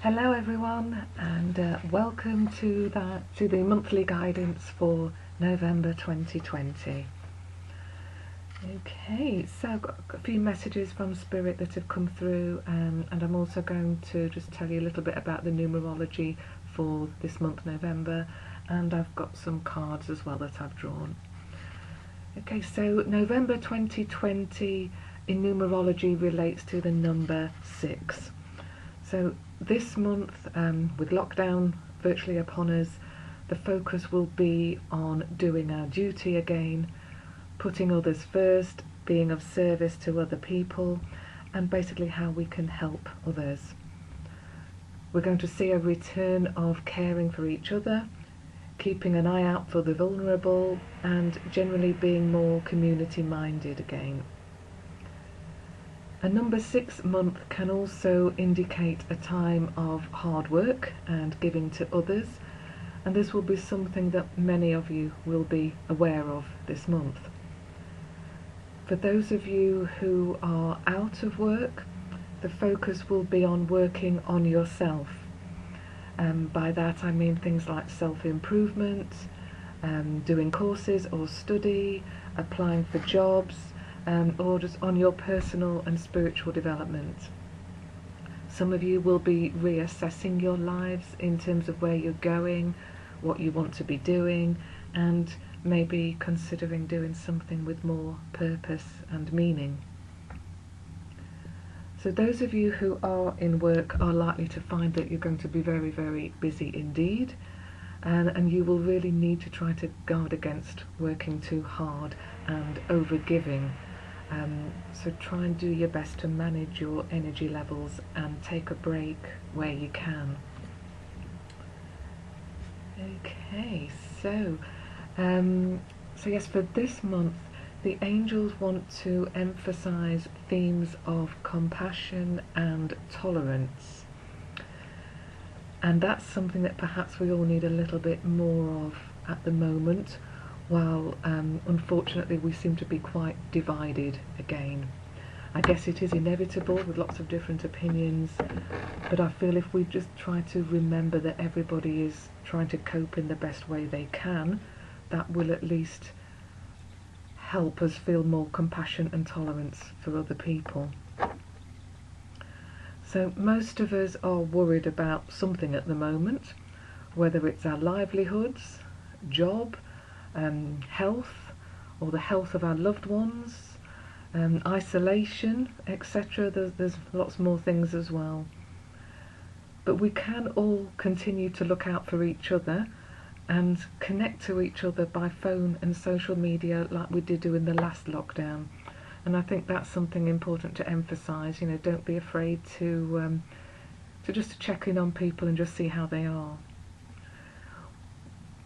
Hello everyone, and welcome to the monthly guidance for November 2020. Okay, so I've got a few messages from Spirit that have come through, and I'm also going to just tell you a little bit about the numerology for this month November, and I've got some cards as well that I've drawn. Okay, so November 2020 in numerology relates to the number 6. So this month, with lockdown virtually upon us, the focus will be on doing our duty again, putting others first, being of service to other people, and basically how we can help others. We're going to see a return of caring for each other, keeping an eye out for the vulnerable, and generally being more community-minded again. A number 6 month can also indicate a time of hard work and giving to others, and this will be something that many of you will be aware of this month. For those of you who are out of work, the focus will be on working on yourself. By that I mean things like self-improvement, doing courses or study, applying for jobs, or just on your personal and spiritual development. Some of you will be reassessing your lives in terms of where you're going, what you want to be doing, and maybe considering doing something with more purpose and meaning. So those of you who are in work are likely to find that you're going to be very, very busy indeed, and you will really need to try to guard against working too hard and over-giving. So try and do your best to manage your energy levels and take a break where you can. Okay, so yes, for this month, the angels want to emphasize themes of compassion and tolerance. And that's something that perhaps we all need a little bit more of at the moment, while unfortunately we seem to be quite divided again. I guess it is inevitable with lots of different opinions, but I feel if we just try to remember that everybody is trying to cope in the best way they can, that will at least help us feel more compassion and tolerance for other people. So most of us are worried about something at the moment, whether it's our livelihoods, job, health, or the health of our loved ones, isolation, etc. There's lots more things as well. But we can all continue to look out for each other and connect to each other by phone and social media like we did do in the last lockdown. And I think that's something important to emphasise. You know, don't be afraid to just check in on people and just see how they are.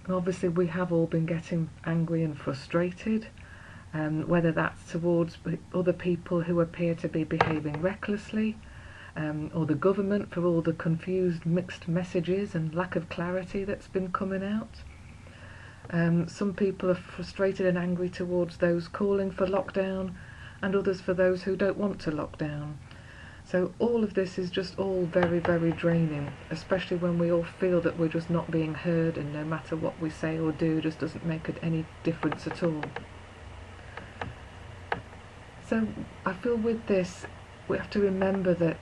Obviously we have all been getting angry and frustrated, whether that's towards other people who appear to be behaving recklessly, or the government for all the confused mixed messages and lack of clarity that's been coming out. Some people are frustrated and angry towards those calling for lockdown, and others for those who don't want to lock down. So all of this is just all very, very draining, especially when we all feel that we're just not being heard, and no matter what we say or do just doesn't make any difference at all. So I feel with this we have to remember that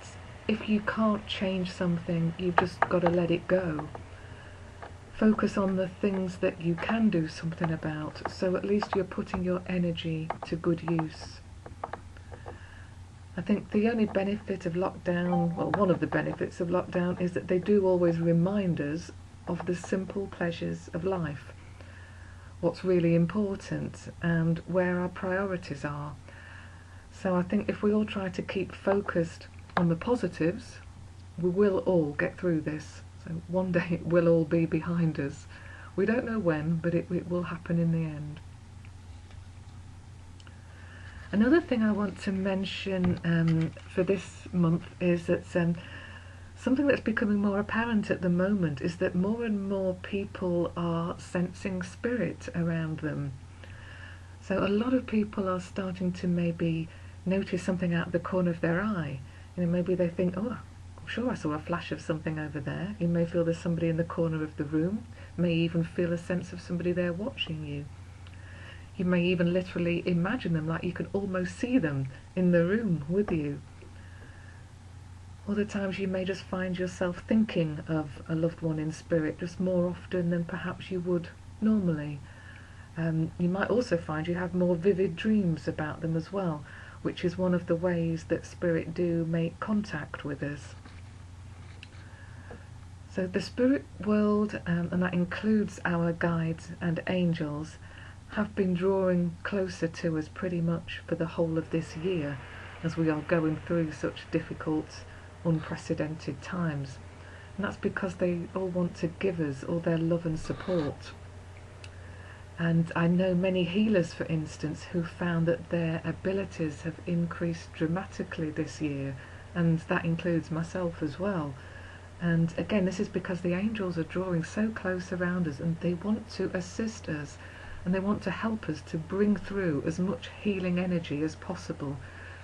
if you can't change something, you've just got to let it go. Focus on the things that you can do something about, so at least you're putting your energy to good use. I think the only benefit of lockdown, well, one of the benefits of lockdown, is that they do always remind us of the simple pleasures of life, what's really important, and where our priorities are. So I think if we all try to keep focused on the positives, we will all get through this. So one day it will all be behind us. We don't know when, but it will happen in the end. Another thing I want to mention for this month is that something that's becoming more apparent at the moment is that more and more people are sensing spirit around them. So a lot of people are starting to maybe notice something out the corner of their eye. You know, maybe they think, oh, I'm sure I saw a flash of something over there. You may feel there's somebody in the corner of the room. May even feel a sense of somebody there watching you. You may even literally imagine them, like you can almost see them in the room with you. Other times you may just find yourself thinking of a loved one in spirit just more often than perhaps you would normally. You might also find you have more vivid dreams about them as well, which is one of the ways that spirit do make contact with us. So the spirit world, and that includes our guides and angels, have been drawing closer to us pretty much for the whole of this year, as we are going through such difficult, unprecedented times. And that's because they all want to give us all their love and support. And I know many healers, for instance, who found that their abilities have increased dramatically this year, and that includes myself as well. And again, this is because the angels are drawing so close around us, and they want to assist us, and they want to help us to bring through as much healing energy as possible,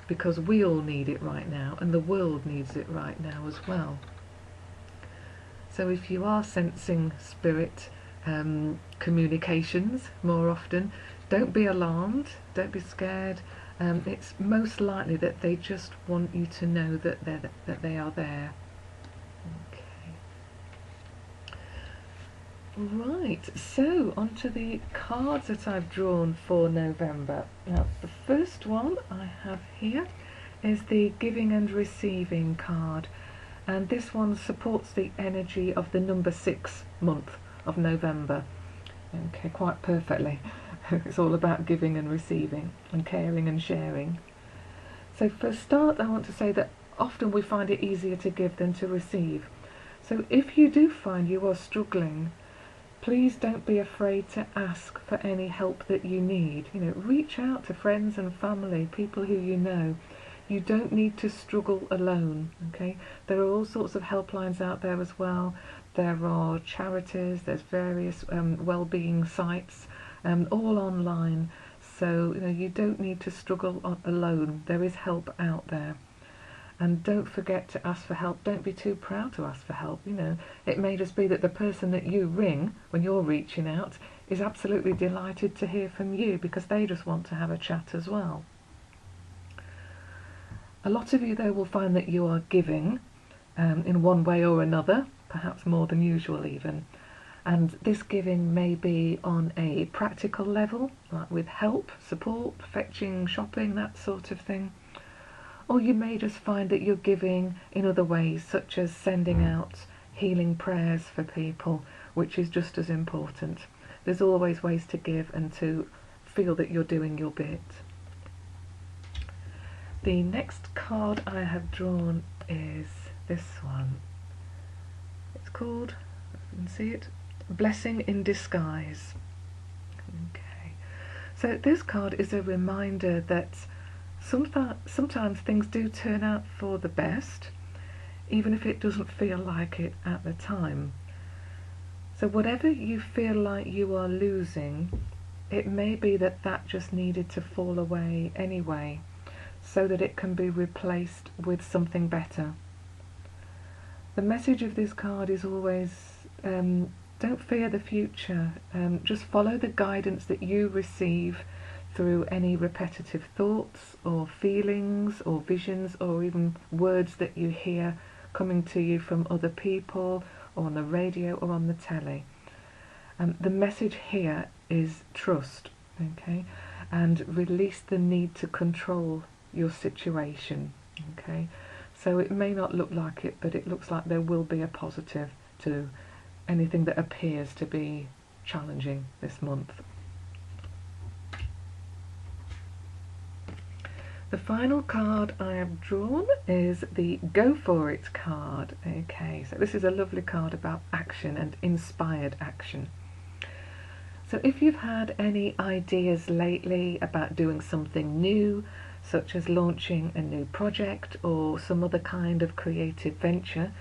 because we all need it right now, and the world needs it right now as well. So if you are sensing spirit communications more often, don't be alarmed, don't be scared. It's most likely that they just want you to know that they are there. Right, so onto the cards that I've drawn for November. Now, the first one I have here is the Giving and Receiving card, and this one supports the energy of the number 6 month of November. Okay, quite perfectly. It's all about giving and receiving and caring and sharing. So for a start, I want to say that often we find it easier to give than to receive. So if you do find you are struggling, please don't be afraid to ask for any help that you need. Reach out to friends and family, people who you know. You don't need to struggle alone, okay? There are all sorts of helplines out there as well. There are charities, there's various well-being sites, all online. So you don't need to struggle alone. There is help out there. And don't forget to ask for help. Don't be too proud to ask for help. It may just be that the person that you ring when you're reaching out is absolutely delighted to hear from you, because they just want to have a chat as well. A lot of you, though, will find that you are giving in one way or another, perhaps more than usual even. And this giving may be on a practical level, like with help, support, fetching, shopping, that sort of thing. Or you may just find that you're giving in other ways, such as sending out healing prayers for people, which is just as important. There's always ways to give and to feel that you're doing your bit. The next card I have drawn is this one. It's called, if you can see it, Blessing in Disguise. Okay. So this card is a reminder that sometimes things do turn out for the best, even if it doesn't feel like it at the time. So whatever you feel like you are losing, it may be that just needed to fall away anyway, so that it can be replaced with something better. The message of this card is always, don't fear the future, just follow the guidance that you receive through any repetitive thoughts or feelings or visions or even words that you hear coming to you from other people or on the radio or on the telly. The message here is trust, okay, and release the need to control your situation, okay. So it may not look like it, but it looks like there will be a positive to anything that appears to be challenging this month. The final card I have drawn is the Go For It card. Okay, so this is a lovely card about action and inspired action. So if you've had any ideas lately about doing something new, such as launching a new project or some other kind of creative venture,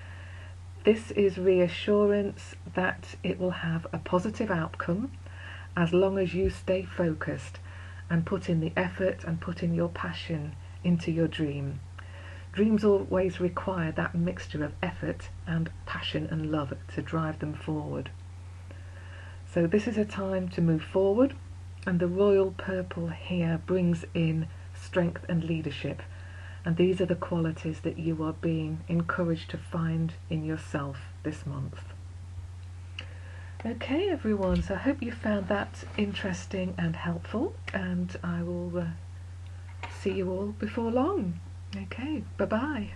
this is reassurance that it will have a positive outcome as long as you stay focused and put in the effort and put in your passion into your dream. Dreams always require that mixture of effort and passion and love to drive them forward. So this is a time to move forward, and the royal purple here brings in strength and leadership, and these are the qualities that you are being encouraged to find in yourself this month. Okay everyone, so I hope you found that interesting and helpful, and I will see you all before long. Okay, bye bye.